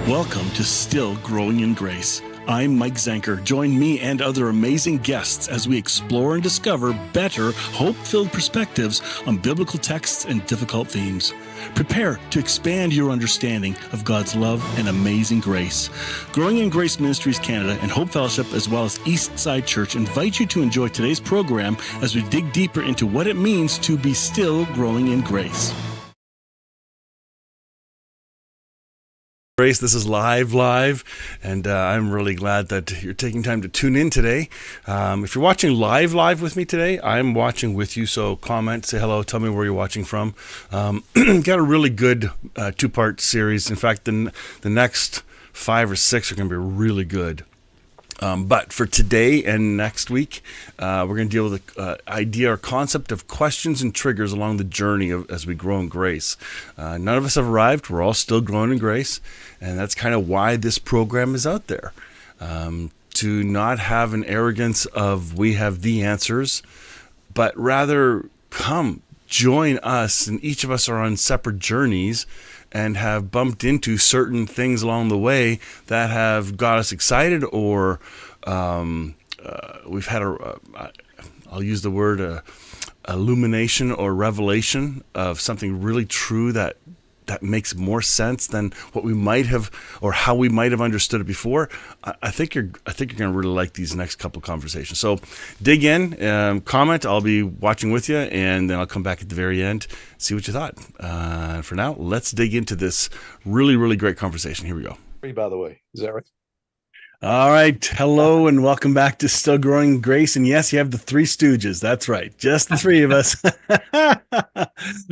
Welcome to Still Growing in Grace. I'm Mike Zanker. Join me and other amazing guests as we explore and discover better, hope-filled perspectives on biblical texts and difficult themes. Prepare to expand your understanding of God's love and amazing grace. Growing in Grace Ministries Canada and Hope Fellowship, as well as Eastside Church, invite you to enjoy today's program as we dig deeper into what it means to be still growing in grace. Grace, this is live, and I'm really glad that you're taking time to tune in today. If you're watching live with me today, I'm watching with you, so comment, say hello, tell me where you're watching from. Got a really good two-part series. In fact, the next 5 or 6 are going to be really good. But for today and next week, we're going to deal with the idea or concept of questions and triggers along the journey as we grow in grace. None of us have arrived. We're all still growing in grace. And that's kind of why this program is out there. To not have an arrogance of we have the answers, but rather come, join us. And each of us are on separate journeys and have bumped into certain things along the way that have got us excited, or we've had I'll use the word illumination or revelation of something really true that makes more sense than what we might have or how we might have understood it before. I think you're going to really like these next couple conversations. So dig in, comment. I'll be watching with you, and then I'll come back at the very end, see what you thought. For now, let's dig into this really, really great conversation. Here we go. By the way, is that right? All right. Hello and welcome back to Still Growing Grace. And yes, you have the Three Stooges. That's right. Just the three of us.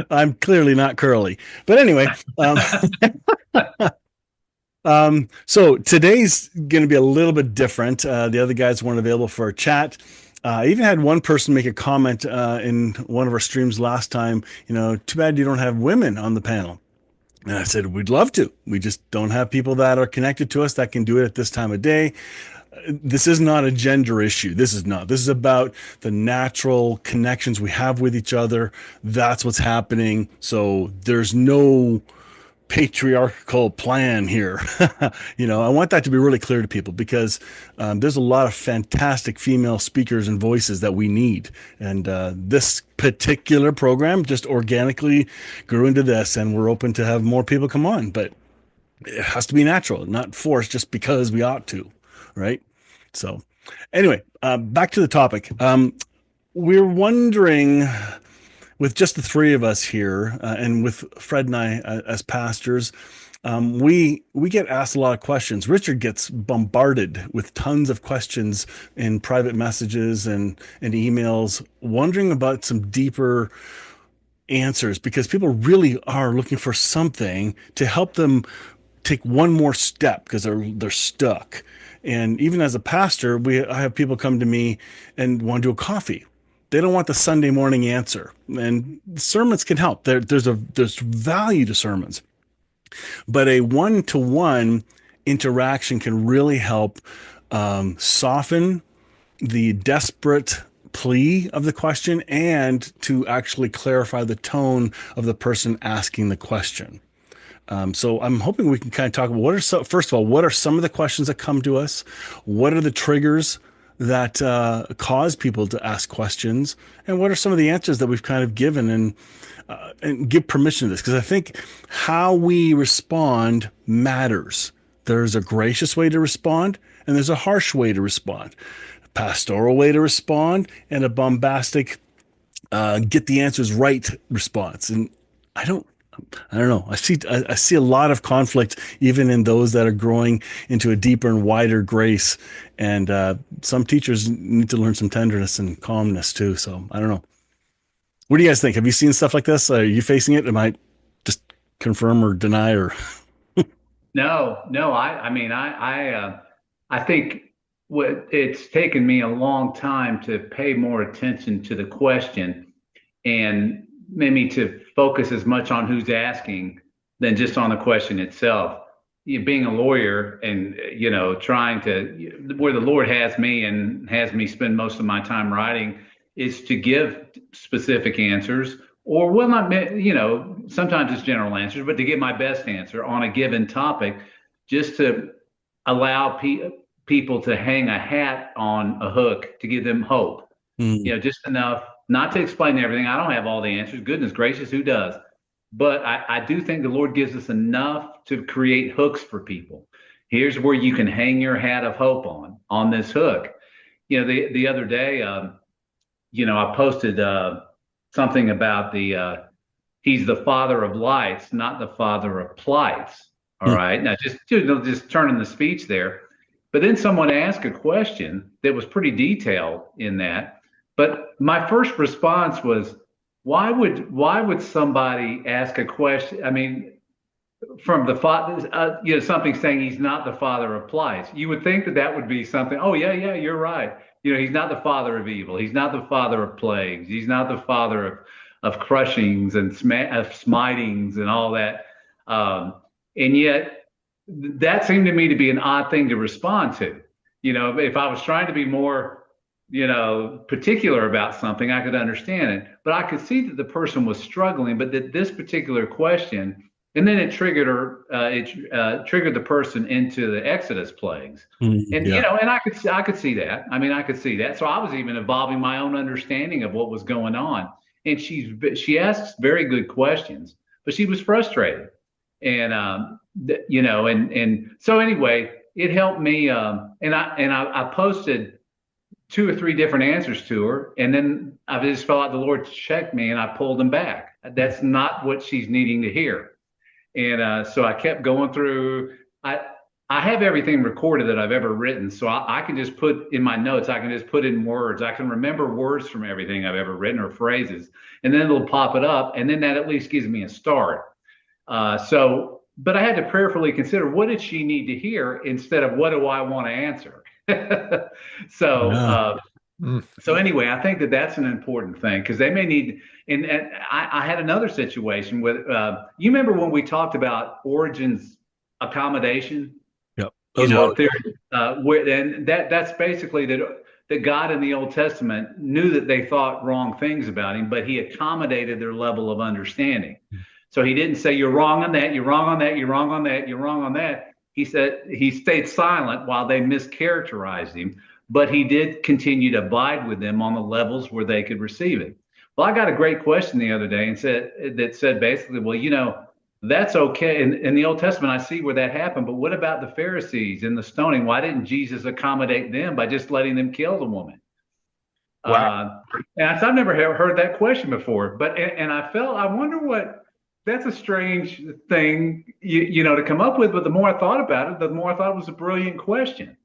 I'm clearly not Curly. But anyway, so today's going to be a little bit different. The other guys weren't available for a chat. I even had one person make a comment in one of our streams last time, too bad you don't have women on the panel. And I said, we'd love to. We just don't have people that are connected to us that can do it at this time of day. This is not a gender issue. This is not. This is about the natural connections we have with each other. That's what's happening. So there's no patriarchal plan here. I want that to be really clear to people, because there's a lot of fantastic female speakers and voices that we need. And this particular program just organically grew into this, and we're open to have more people come on, but it has to be natural, not forced just because we ought to, right? So anyway, back to the topic. We're wondering, with just the three of us here, and with Fred and I as pastors, we get asked a lot of questions. Richard gets bombarded with tons of questions in private messages and emails, wondering about some deeper answers, because people really are looking for something to help them take one more step because they're stuck. And even as a pastor, I have people come to me and want to do a coffee. They don't want the Sunday morning answer, and sermons can help. There's value to sermons, but a one-to-one interaction can really help soften the desperate plea of the question and to actually clarify the tone of the person asking the question. So I'm hoping we can kind of talk about first of all, what are some of the questions that come to us? What are the triggers that cause people to ask questions, and what are some of the answers that we've kind of given, and give permission to this, because I think how we respond matters. There's a gracious way to respond, and there's a harsh way to respond, a pastoral way to respond, and a bombastic get the answers right response. And I don't know. I see a lot of conflict even in those that are growing into a deeper and wider grace. And some teachers need to learn some tenderness and calmness too. So I don't know. What do you guys think? Have you seen stuff like this? Are you facing it? Am I just confirm or deny or? No. I think it's taken me a long time to pay more attention to the question, and maybe to focus as much on who's asking than just on the question itself. Being a lawyer and, trying to, where the Lord has me and has me spend most of my time writing, is to give specific answers, or sometimes it's general answers, but to give my best answer on a given topic just to allow people to hang a hat on a hook to give them hope. Mm. Just enough not to explain everything. I don't have all the answers. Goodness gracious, who does? But I do think the Lord gives us enough to create hooks for people. Here's where you can hang your hat of hope on this hook. The other day, I posted something about he's the father of lights, not the father of plights. All Mm. right. Now, just turning the speech there. But then someone asked a question that was pretty detailed in that. But my first response was, why would somebody ask a question? I mean, from the father, something saying he's not the father of plights. You would think that that would be something. Oh yeah, yeah, you're right. He's not the father of evil. He's not the father of plagues. He's not the father of crushings and of smitings and all that. And yet, that seemed to me to be an odd thing to respond to. If I was trying to be more, particular about something, I could understand it. But I could see that the person was struggling, but that this particular question, and then it triggered triggered the person into the Exodus plagues. Mm. And Yeah. and I could see that. I mean, I could see that. So I was even involving my own understanding of what was going on. And she asks very good questions, but she was frustrated. And and so anyway, it helped me. And I posted 2 or 3 different answers to her, and then I just felt like the Lord checked me, and I pulled them back. That's not what she's needing to hear. And so I kept going through. I have everything recorded that I've ever written, so I can just put in my notes. I can just put in words. I can remember words from everything I've ever written or phrases, and then it'll pop it up, and then that at least gives me a start. But I had to prayerfully consider, what did she need to hear instead of what do I want to answer. so Yeah. so anyway, I think that that's an important thing because they may need. And I had another situation with you remember when we talked about Origin's accommodation, Yep. Those were. theory, and that's basically that God in the Old Testament knew that they thought wrong things about him, but he accommodated their level of understanding. So he didn't say, you're wrong on that, you're wrong on that, you're wrong on that, you're wrong on that. He said he stayed silent while they mischaracterized him, but he did continue to abide with them on the levels where they could receive it. Well, I got a great question the other day and said basically, well, that's okay. In the Old Testament, I see where that happened, but what about the Pharisees and the stoning? Why didn't Jesus accommodate them by just letting them kill the woman? Wow. And I've never heard that question before, and I wonder what. That's a strange thing, to come up with. But the more I thought about it, the more I thought it was a brilliant question.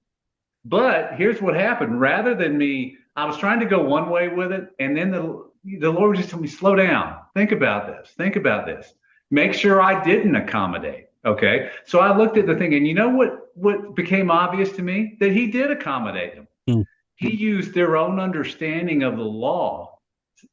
But here's what happened. Rather than me, I was trying to go one way with it, and then the Lord just told me, slow down. Think about this. Think about this. Make sure I didn't accommodate. Okay. So I looked at the thing, and you know what became obvious to me? That he did accommodate them. Mm. He used their own understanding of the law.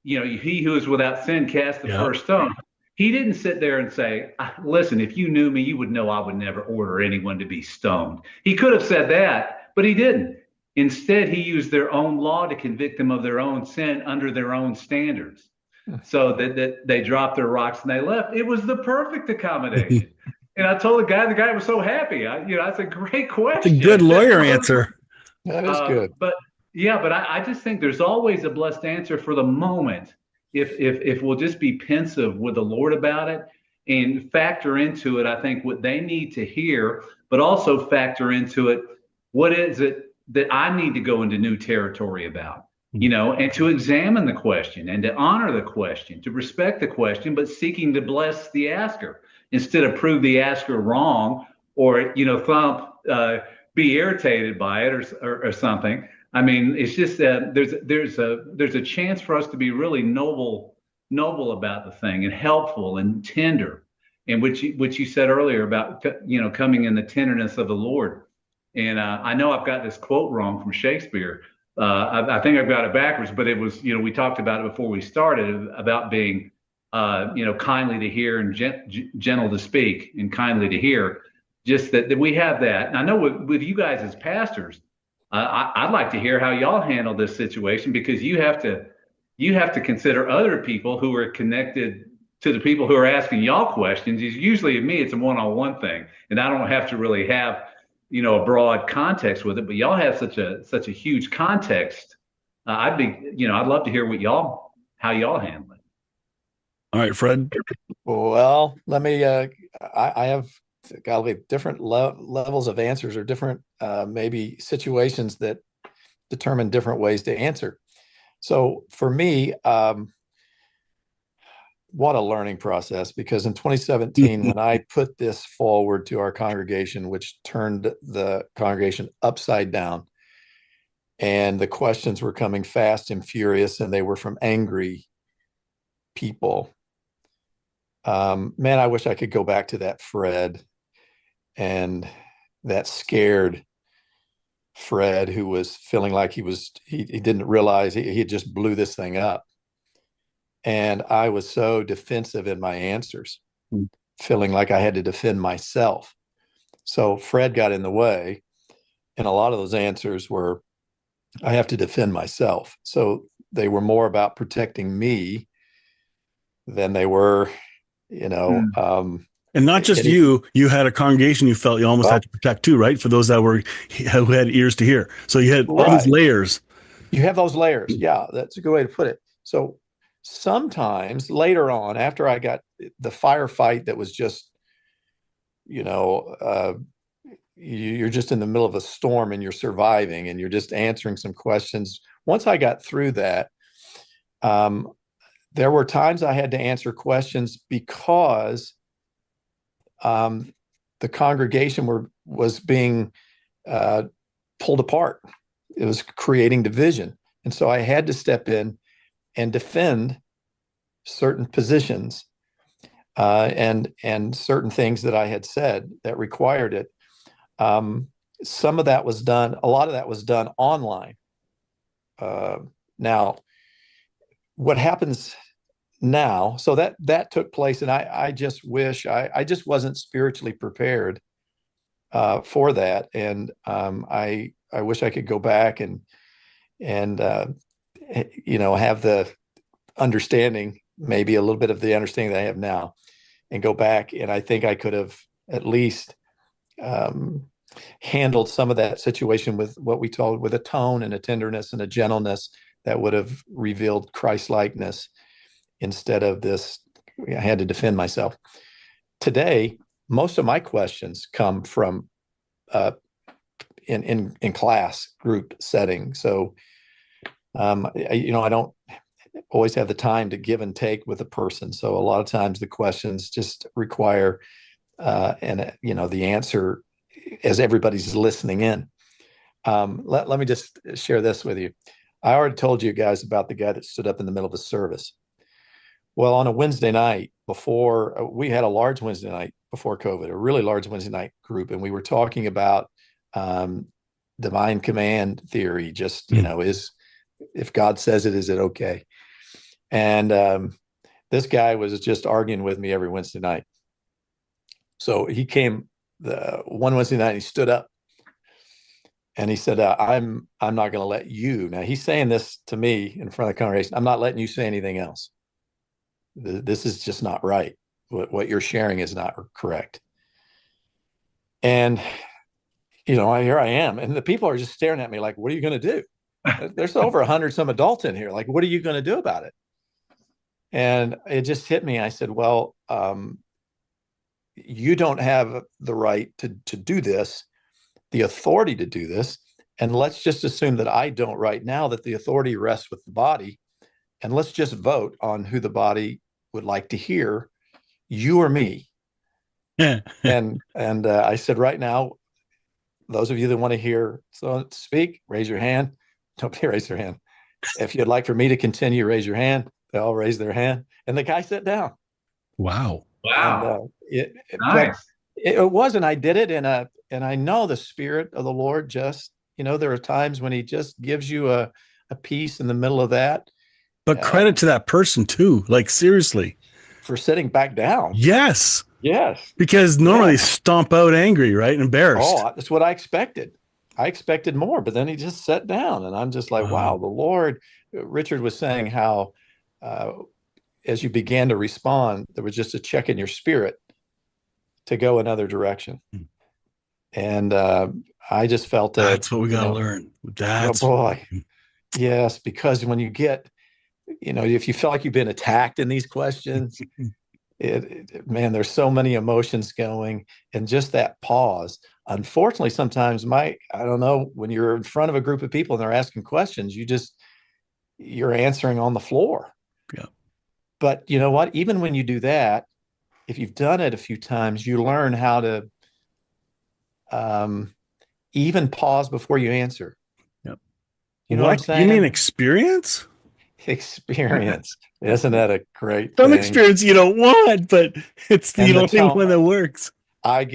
He who is without sin cast the first stone. He didn't sit there and say, listen, if you knew me, you would know I would never order anyone to be stoned. He could have said that, but he didn't. Instead, he used their own law to convict them of their own sin under their own standards. So that they dropped their rocks and they left. It was the perfect accommodation. And I told the guy was so happy. That's a great question. It's a good lawyer answer. That is good. But I just think there's always a blessed answer for the moment. If we'll just be pensive with the Lord about it and factor into it, I think what they need to hear, but also factor into it, what is it that I need to go into new territory about, and to examine the question and to honor the question, to respect the question, but seeking to bless the asker instead of prove the asker wrong or, be irritated by it or something. I mean, it's just that there's a chance for us to be really noble about the thing and helpful and tender, and which you said earlier about coming in the tenderness of the Lord. And I know I've got this quote wrong from Shakespeare. I think I've got it backwards, but it was we talked about it before we started about being kindly to hear and gentle to speak and kindly to hear. Just that we have that. And I know with you guys as pastors. I'd like to hear how y'all handle this situation because you have to consider other people who are connected to the people who are asking y'all questions is usually me, it's a one-on-one thing. And I don't have to really have, a broad context with it, but y'all have such a huge context. I'd love to hear how y'all handle it. All right, Fred. Well, let me, I have got to be different levels of answers or different maybe situations that determine different ways to answer. So for me, what a learning process, because in 2017, when I put this forward to our congregation, which turned the congregation upside down, and the questions were coming fast and furious, and they were from angry people. Man, I wish I could go back to that Fred and that scared Fred who was feeling like he didn't realize he just blew this thing up. And I was so defensive in my answers, feeling like I had to defend myself. So Fred got in the way, and a lot of those answers were, I have to defend myself. So they were more about protecting me than they were, And not just you had a congregation you felt you almost had to protect too, right? For those who had ears to hear. So you had all these layers. You have those layers. Yeah, that's a good way to put it. So sometimes later on, after I got the firefight that was just, you're just in the middle of a storm and you're surviving and you're just answering some questions. Once I got through that, there were times I had to answer questions because the congregation was being pulled apart. It was creating division. And so I had to step in and defend certain positions and certain things that I had said that required it. Some of that was done, a lot of that was done online. Now, what happens now, so that took place, and I just wish I just wasn't spiritually prepared for that, and I wish I could go back and have the understanding, maybe a little bit of the understanding that I have now, and go back, and I think I could have at least handled some of that situation with what we told, with a tone and a tenderness and a gentleness that would have revealed Christ-likeness instead of this, I had to defend myself. Today, most of my questions come from in class group setting. So, I don't always have the time to give and take with a person. So a lot of times the questions just require, the answer as everybody's listening in. Let me just share this with you. I already told you guys about the guy that stood up in the middle of a service. Well, on a Wednesday night before, we had a large Wednesday night before COVID, a really large Wednesday night group, and we were talking about divine command theory. Just, is, if God says it, is it okay? And this guy was just arguing with me every Wednesday night. So he came the one Wednesday night, he stood up and he said, I'm not going to let you. Now he's saying this to me in front of the congregation. I'm not letting you say anything else. This is just not right. What you're sharing is not correct. And, here I am. And the people are just staring at me like, what are you going to do? There's over 100 some adults in here. Like, what are you going to do about it? And it just hit me. I said, well, you don't have the right to do this, the authority to do this. And let's just assume that I don't right now, that the authority rests with the body. And let's just vote on who the body would like to hear, you or me. Yeah. and I said, right now, those of you that want to hear so speak, raise your hand. Nobody raise their hand. If you'd like for me to continue, raise your hand. They all raise their hand. And the guy sat down. Wow. Wow. And, nice. It was, and I did it and I know the Spirit of the Lord just, there are times when he just gives you a peace in the middle of that. But credit to that person too. Like, seriously. For sitting back down. Yes. Yes. Because normally stomp out angry, right? Embarrassed. Oh, that's what I expected. I expected more, but then he just sat down and I'm just like, wow, the Lord. Richard was saying how as you began to respond, there was just a check in your spirit to go another direction. Hmm. And I just felt that, That's what we got to learn. oh That's boy, yes, because when you get, if you feel like you've been attacked in these questions, man, there's so many emotions going, and just that pause. Unfortunately, sometimes, Mike, I don't know, when you're in front of a group of people and they're asking questions, you're answering on the floor. yeah. But you know what? Even when you do that, if you've done it a few times, you learn how to um, even pause before you answer. Yep. You know what I'm What? You mean saying? experience? Experience. Isn't that a great Some thing? experience you don't want, but it's the And the only tone one that works. I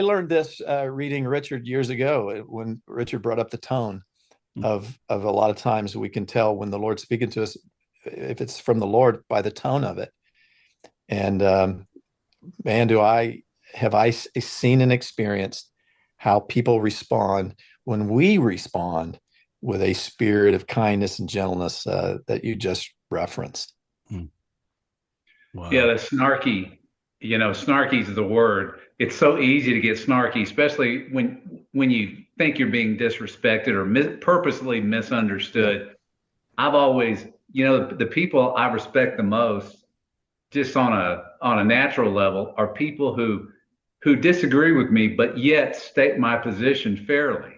learned this reading Richard years ago when Richard brought up the tone of a lot of times we can tell when the Lord's speaking to us, if it's from the Lord, by the tone of it. And man, have I seen and experienced how people respond when we respond with a spirit of kindness and gentleness that you just referenced. Wow. Yeah, the snarky, snarky is the word. It's so easy to get snarky, especially when you think you're being disrespected or purposely misunderstood. Yeah. I've always, the people I respect the most, just on a natural level, are people who disagree with me, but yet state my position fairly.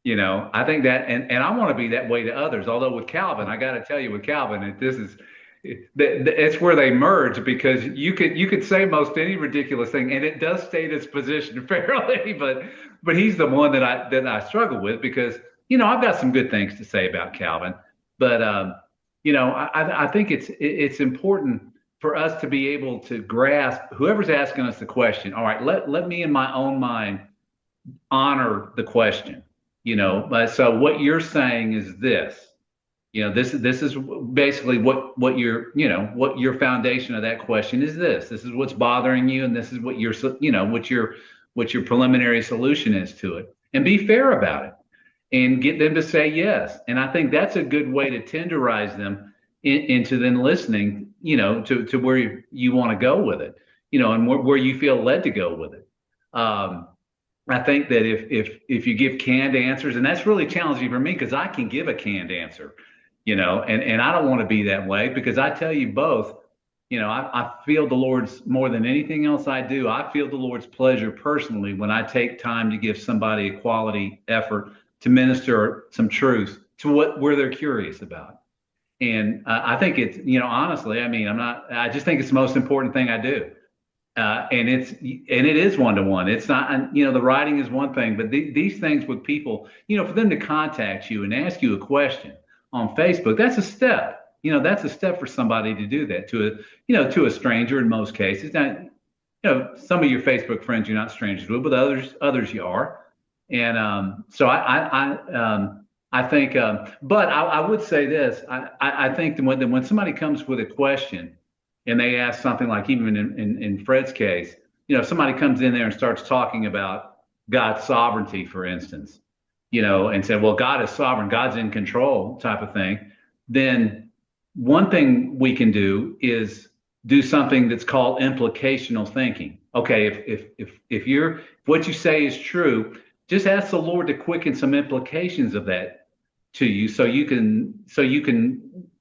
I think that, and I want to be that way to others. Although with Calvin, I got to tell you, with Calvin, it's where they merge, because you could say most any ridiculous thing, and it does state its position fairly. But he's the one that I struggle with, because I've got some good things to say about Calvin, but I think it's important for us to be able to grasp whoever's asking us the question. All right, let me in my own mind honor the question. But so what you're saying is this. This is basically what your foundation of that question is. This is what's bothering you, and this is what your preliminary solution is to it, and be fair about it, and get them to say yes. And I think that's a good way to tenderize them into then listening, to where you want to go with it, and where you feel led to go with it. I think that if you give canned answers, and that's really challenging for me, because I can give a canned answer, and I don't want to be that way, because I tell you both, I feel the Lord's, more than anything else I do, I feel the Lord's pleasure personally when I take time to give somebody a quality effort to minister some truth to where they're curious about. And I think it's, honestly, I just think it's the most important thing I do. And it is one-to-one. It's not, the writing is one thing, but these things with people, for them to contact you and ask you a question on Facebook, that's a step. That's a step for somebody to do that to a stranger in most cases. Now, some of your Facebook friends you're not strangers with, but others you are. And so I think, but I would say this. I think that when somebody comes with a question, and they ask something like, even in Fred's case, if somebody comes in there and starts talking about God's sovereignty, for instance, and said, well, God is sovereign, God's in control, type of thing, then one thing we can do is do something that's called implicational thinking. Okay, if what you say is true, just ask the Lord to quicken some implications of that to you, so you can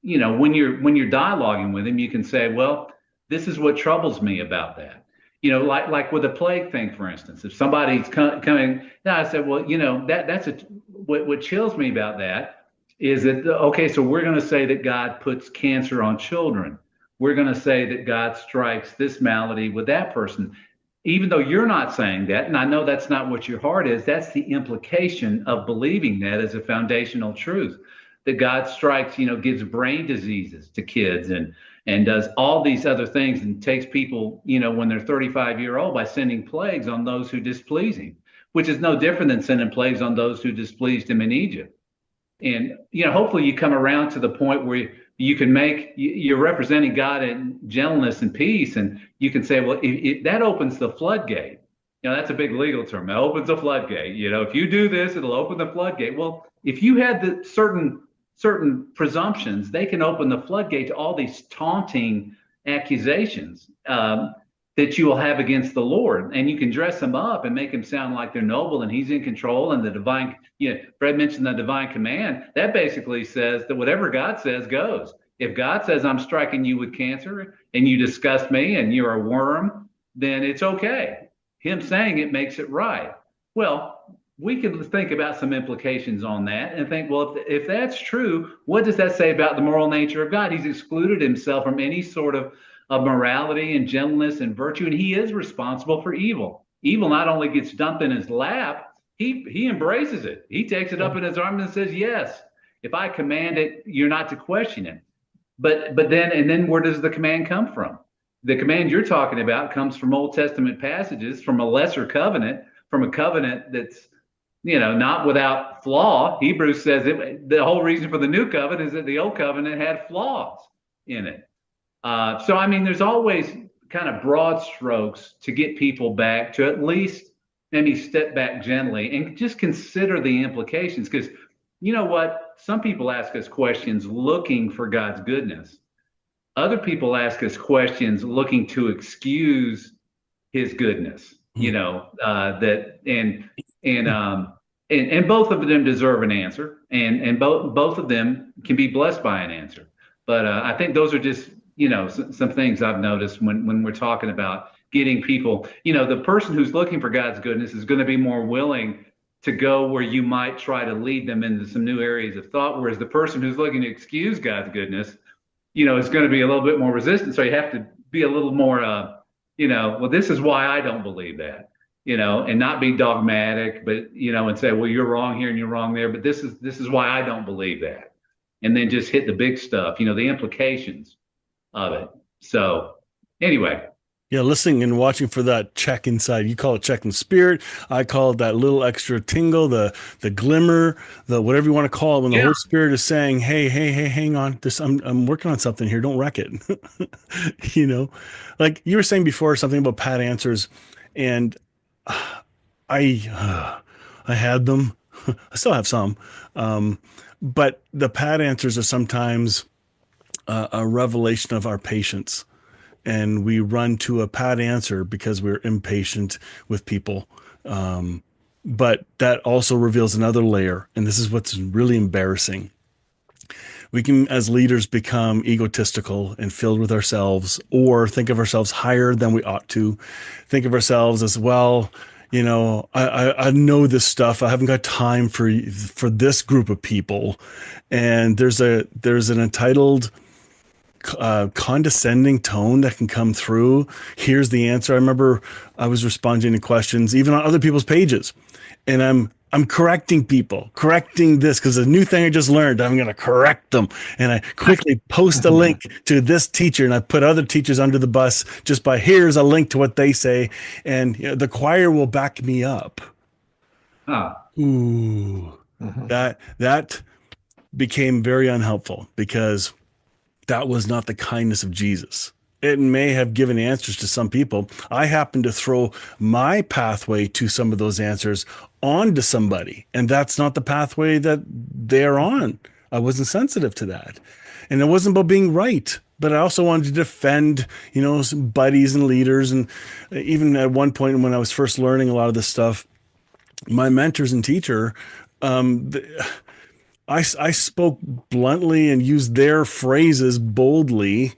when you're dialoguing with him, you can say, well, this is what troubles me about that. Like with the plague thing, for instance, if somebody's coming, I said, well, that's what chills me about that is that, okay, so we're going to say that God puts cancer on children. We're going to say that God strikes this malady with that person. Even though you're not saying that, and I know that's not what your heart is, that's the implication of believing that as a foundational truth, that God strikes, gives brain diseases to kids and does all these other things, and takes people, when they're 35-year-old, by sending plagues on those who displease him, which is no different than sending plagues on those who displeased him in Egypt. And, hopefully you come around to the point where you're representing God in gentleness and peace, and you can say, well, that opens the floodgate. That's a big legal term. It opens the floodgate. If you do this, it'll open the floodgate. Well, if you had the certain certain presumptions, they can open the floodgate to all these taunting accusations that you will have against the Lord. And you can dress them up and make them sound like they're noble and he's in control and the divine, Fred mentioned the divine command. That basically says that whatever God says goes. If God says I'm striking you with cancer and you disgust me and you're a worm, then it's okay. Him saying it makes it right. Well, we could think about some implications on that and think, well, if that's true, what does that say about the moral nature of God? He's excluded himself from any sort of morality and gentleness and virtue, and he is responsible for evil. Evil not only gets dumped in his lap, he embraces it. He takes it up in his arms and says, yes, if I command it, you're not to question it. But then where does the command come from? The command you're talking about comes from Old Testament passages, from a lesser covenant, from a covenant that's not without flaw. Hebrews says the whole reason for the new covenant is that the old covenant had flaws in it. So, I mean, there's always kind of broad strokes to get people back to at least maybe step back gently and just consider the implications. Because you know what? Some people ask us questions looking for God's goodness. Other people ask us questions looking to excuse his goodness, and both of them deserve an answer, and both of them can be blessed by an answer. But I think those are just some things I've noticed when we're talking about getting people. The person who's looking for God's goodness is going to be more willing to go where you might try to lead them into some new areas of thought, whereas the person who's looking to excuse God's goodness, is going to be a little bit more resistant. So you have to be a little more, well, this is why I don't believe that. And not be dogmatic, but and say, well, you're wrong here and you're wrong there, but this is why I don't believe that, and then just hit the big stuff, the implications of it. So anyway. Yeah, listening and watching for that check inside. You call it check in spirit. I call it that little extra tingle, the glimmer, the whatever you want to call it, when the Holy Spirit is saying, hey, hang on. I'm working on something here. Don't wreck it. Like you were saying before, something about pat answers, and I had them. I still have some. But the pat answers are sometimes a revelation of our patience. And we run to a pat answer because we're impatient with people. But that also reveals another layer. And this is what's really embarrassing. We can, as leaders, become egotistical and filled with ourselves, or think of ourselves higher than we ought to. Think of ourselves as, well, I know this stuff. I haven't got time for this group of people. And there's an entitled, condescending tone that can come through. Here's the answer. I remember I was responding to questions even on other people's pages, and I'm correcting this because a new thing I just learned, I'm going to correct them. And I quickly post a link to this teacher, and I put other teachers under the bus just by, here's a link to what they say. And the choir will back me up. Ooh, that became very unhelpful, because that was not the kindness of Jesus. It may have given answers to some people. I happened to throw my pathway to some of those answers onto somebody, and that's not the pathway that they're on. I wasn't sensitive to that. And it wasn't about being right, but I also wanted to defend, some buddies and leaders. And even at one point when I was first learning a lot of this stuff, my mentors and teacher, I spoke bluntly and used their phrases boldly,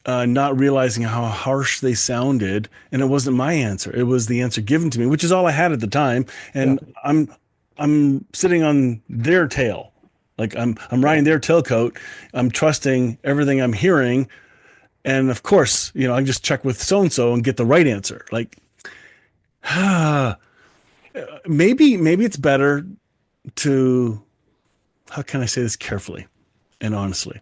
not realizing how harsh they sounded. And it wasn't my answer. It was the answer given to me, which is all I had at the time. And I'm sitting on their tail. Like I'm riding their tailcoat. I'm trusting everything I'm hearing. And of course, I can just check with so-and-so and get the right answer. Like, maybe it's better to, how can I say this carefully and honestly?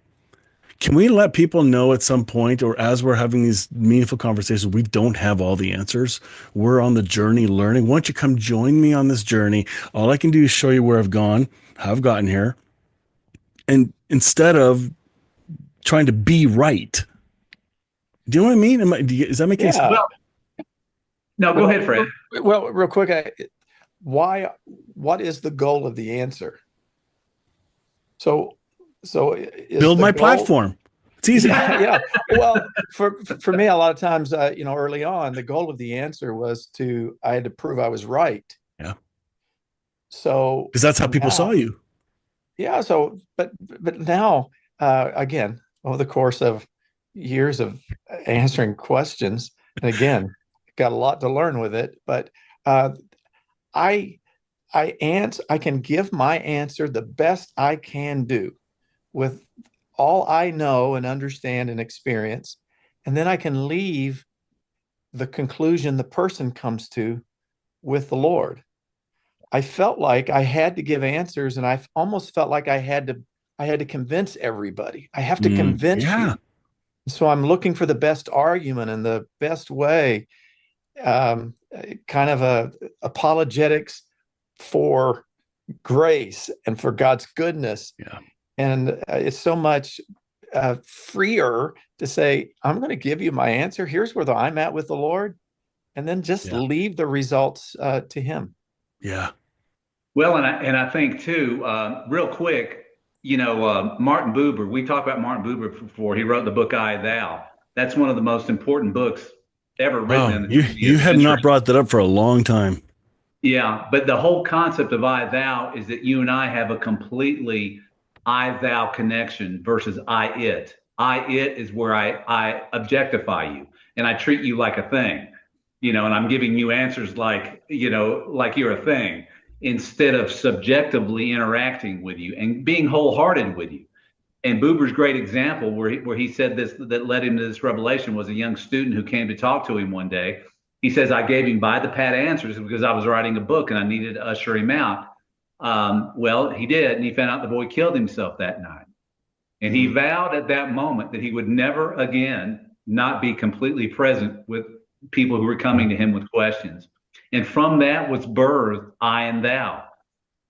Can we let people know at some point, or as we're having these meaningful conversations, we don't have all the answers. We're on the journey learning. Why don't you come join me on this journey? All I can do is show you where I've gone, how I've gotten here. And instead of trying to be right. Do you know what I mean? Does that make any sense? Well, no, go ahead, Fred. Well, real quick, what is the goal of the answer? So So is Build the my goal? platform. It's easy. Yeah. Well, for me, a lot of times, early on, the goal of the answer was I had to prove I was right. Yeah. So Because that's how people saw now, you. yeah. But now, again, over the course of years of answering questions, and again, got a lot to learn with it. But uh, I I can give my answer the best I can do with all I know and understand and experience, and then I can leave the conclusion the person comes to with the Lord. I felt like I had to give answers, and I almost felt like I had to convince everybody. I have to convince Yeah. you. So I'm looking for the best argument and the best way, kind of a apologetics for grace and for God's goodness. Yeah. And it's so much freer to say, I'm going to give you my answer. Here's where I'm at with the Lord, and then just Yeah. leave the results to Him. Yeah. Well, and I think too, real quick, Martin Buber. We talked about Martin Buber before. He wrote the book "I Thou." That's one of the most important books ever written Wow. in the You 20th have century. not brought that up for a long time. Yeah, but the whole concept of I thou is that you and I have a completely I thou connection versus I it. I it is where I objectify you and I treat you like a thing, and I'm giving you answers like, like you're a thing instead of subjectively interacting with you and being wholehearted with you. And Buber's great example where he said this that led him to this revelation was a young student who came to talk to him one day. He says, I gave him by the pat answers because I was writing a book and I needed to usher him out. Well, he did, and he found out the boy killed himself that night. And he vowed at that moment that he would never again not be completely present with people who were coming to him with questions. And from that was birthed I and Thou.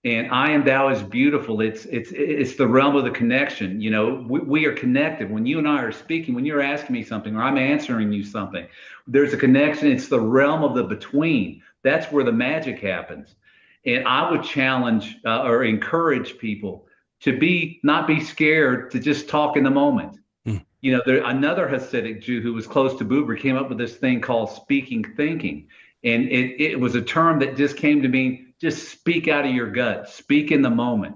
And I and thou is beautiful. It's the realm of the connection. We are connected. When you and I are speaking, when you're asking me something or I'm answering you something, there's a connection. It's the realm of the between. That's where the magic happens. And I would challenge or encourage people to not be scared to just talk in the moment. Mm. Another Hasidic Jew who was close to Buber came up with this thing called speaking thinking. And it was a term that just came to mean just speak out of your gut, speak in the moment.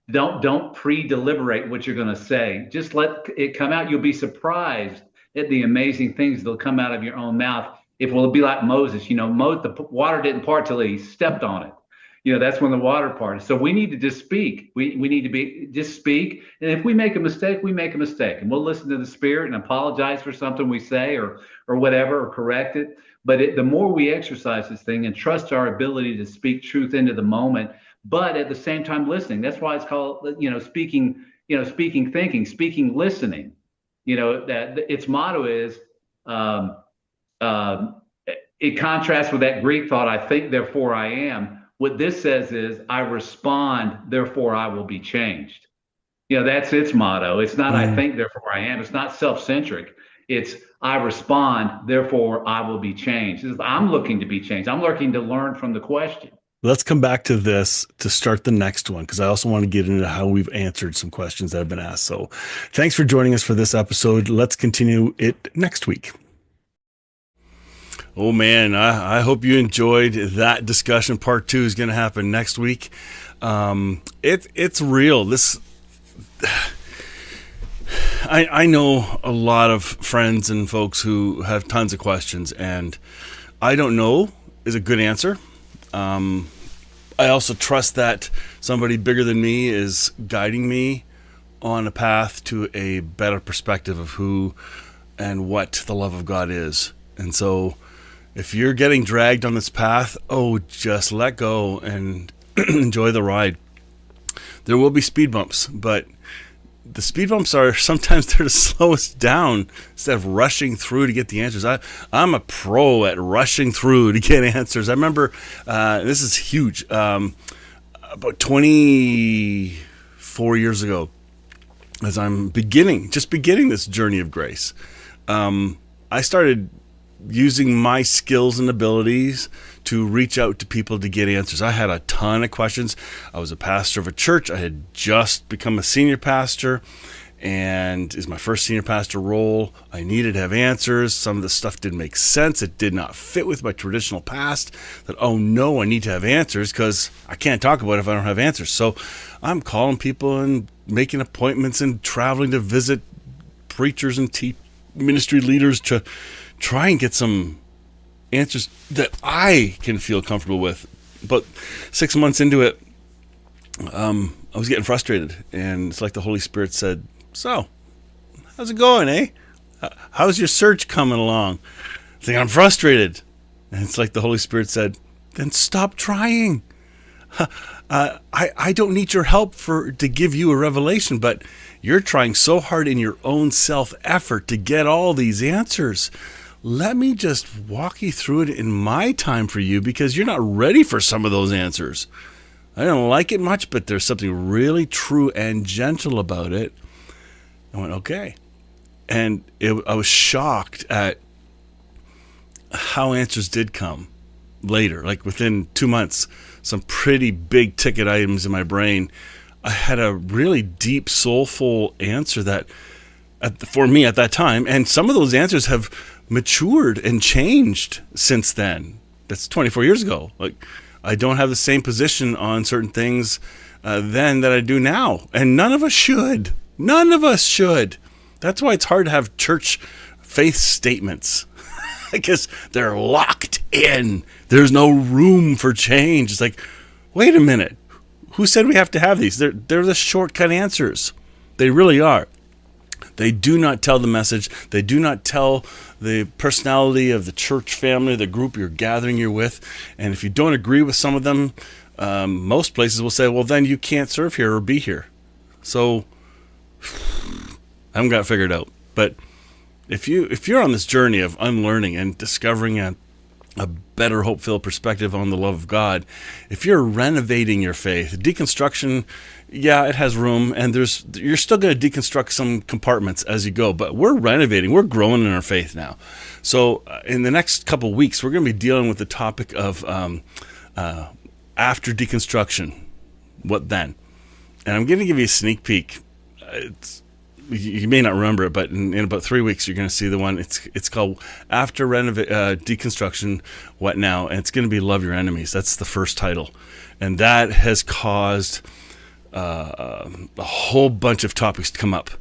Don't pre-deliberate what you're going to say. Just let it come out. You'll be surprised at the amazing things that'll come out of your own mouth. If it will be like Moses, the water didn't part till he stepped on it. That's when the water parted. So we need to just speak. We need to just speak. And if we make a mistake, we make a mistake. And we'll listen to the Spirit and apologize for something we say or whatever, or correct it. But the more we exercise this thing and trust our ability to speak truth into the moment, but at the same time listening. That's why it's called, speaking, speaking thinking, speaking listening. That its motto is, it contrasts with that Greek thought, I think, therefore I am. What this says is, I respond, therefore I will be changed. That's its motto. It's not, I think, therefore I am. It's not self-centric. It's, I respond, therefore I will be changed. I'm looking to be changed. I'm looking to learn from the question. Let's come back to this to start the next one, because I also want to get into how we've answered some questions that have been asked. So thanks for joining us for this episode. Let's continue it next week. Oh man, I hope you enjoyed that discussion. Part 2 is going to happen next week. It's real. I know a lot of friends and folks who have tons of questions, and I don't know is a good answer. I also trust that somebody bigger than me is guiding me on a path to a better perspective of who and what the love of God is. And so if you're getting dragged on this path, just let go and enjoy the ride. There will be speed bumps, but the speed bumps are sometimes there to slow us down instead of rushing through to get the answers. I'm a pro at rushing through to get answers. I remember, this is huge, about 24 years ago, as I'm just beginning this journey of grace, I started using my skills and abilities to reach out to people to get answers. I had a ton of questions. I was a pastor of a church. I had just become a senior pastor, and is my first senior pastor role. I needed to have answers. Some of the stuff didn't make sense. It did not fit with my traditional past. That, oh no, I need to have answers because I can't talk about it if I don't have answers. So I'm calling people and making appointments and traveling to visit preachers and ministry leaders to try and get some answers that I can feel comfortable with. But 6 months into it, I was getting frustrated, and it's like the Holy Spirit said, "So, how's it going, eh? How's your search coming along?" I think I'm frustrated. And it's like the Holy Spirit said, "Then stop trying. I don't need your help to give you a revelation, but you're trying so hard in your own self-effort to get all these answers. Let me just walk you through it in my time for you, because you're not ready for some of those answers. I don't like it much, but there's something really true and gentle about it." I went, okay. And I was shocked at how answers did come later. Like within 2 months, some pretty big ticket items in my brain, I had a really deep, soulful answer that, for me at that time, and some of those answers have matured and changed since then. That's 24 years ago. Like, I don't have the same position on certain things then that I do now. And none of us should. None of us should. That's why it's hard to have church faith statements, because they're locked in. There's no room for change. It's like, wait a minute. Who said we have to have these? They're the shortcut answers. They really are. They do not tell the message. They do not tell the personality of the church family, the group you're gathering you're with. And if you don't agree with some of them, most places will say, well, then you can't serve here or be here. So I haven't got it figured out. But if you're on this journey of unlearning and discovering a better hope-filled perspective on the love of God, if you're renovating your faith, deconstruction, yeah, it has room, and you're still going to deconstruct some compartments as you go, but we're renovating, we're growing in our faith now. So in the next couple of weeks, we're going to be dealing with the topic of after deconstruction, what then? And I'm going to give you a sneak peek. You may not remember it, but in about 3 weeks, you're going to see the one. It's called After Deconstruction, What Now? And it's going to be Love Your Enemies. That's the first title. And that has caused a whole bunch of topics to come up.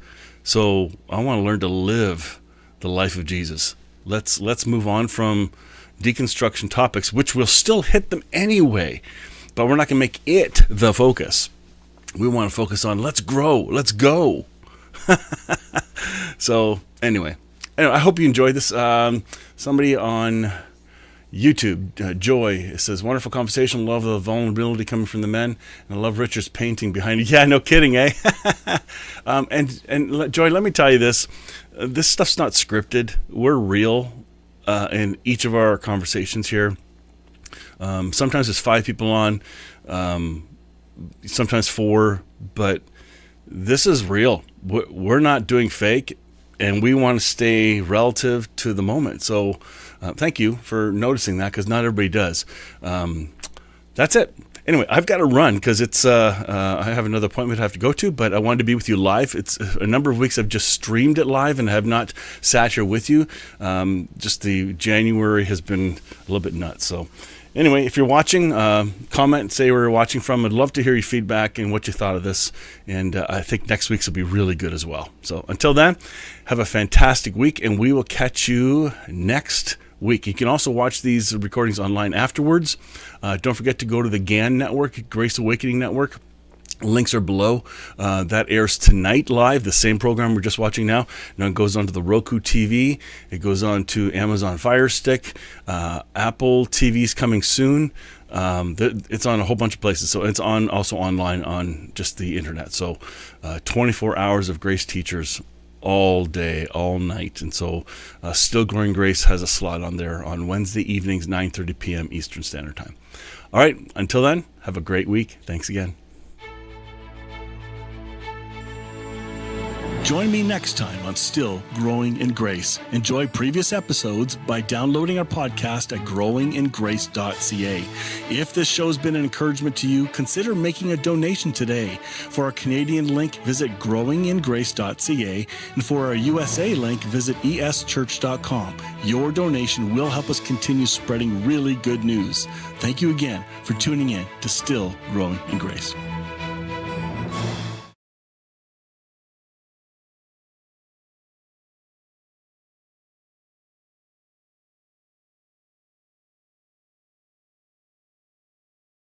So I want to learn to live the life of Jesus. Let's move on from deconstruction topics, which will still hit them anyway, but we're not going to make it the focus. We want to focus on let's grow, let's go. So anyway, I hope you enjoyed this. Somebody on YouTube, Joy, says, wonderful conversation. Love the vulnerability coming from the men, and I love Richard's painting behind you. Yeah, no kidding, eh? and Joy, let me tell you this. This stuff's not scripted. We're real in each of our conversations here. Sometimes it's 5 people on, sometimes 4, but this is real. We're not doing fake, and we want to stay relative to the moment. So thank you for noticing that, because not everybody does. That's it. Anyway, I've got to run because it's I have another appointment I have to go to, but I wanted to be with you live. It's a number of weeks I've just streamed it live and have not sat here with you. Just the January has been a little bit nuts. So anyway, if you're watching, comment and say where you're watching from. I'd love to hear your feedback and what you thought of this. And I think next week's will be really good as well. So until then, have a fantastic week, and we will catch you next week. You can also watch these recordings online afterwards. Don't forget to go to the GAN network, Grace Awakening Network. Links are below. That airs tonight live, the same program we're just watching now. Now it goes on to the Roku TV. It goes on to Amazon Fire Stick. Apple TV's coming soon. It's on a whole bunch of places. So it's on also online on just the internet. So 24 hours of Grace teachers all day, all night. And so Still Growing Grace has a slot on there on Wednesday evenings, 9:30 p.m. Eastern Standard Time. All right, until then, have a great week. Thanks again. Join me next time on Still Growing in Grace. Enjoy previous episodes by downloading our podcast at growingingrace.ca. If this show's been an encouragement to you, consider making a donation today. For our Canadian link, visit growingingrace.ca, and for our USA link, visit eschurch.com. Your donation will help us continue spreading really good news. Thank you again for tuning in to Still Growing in Grace.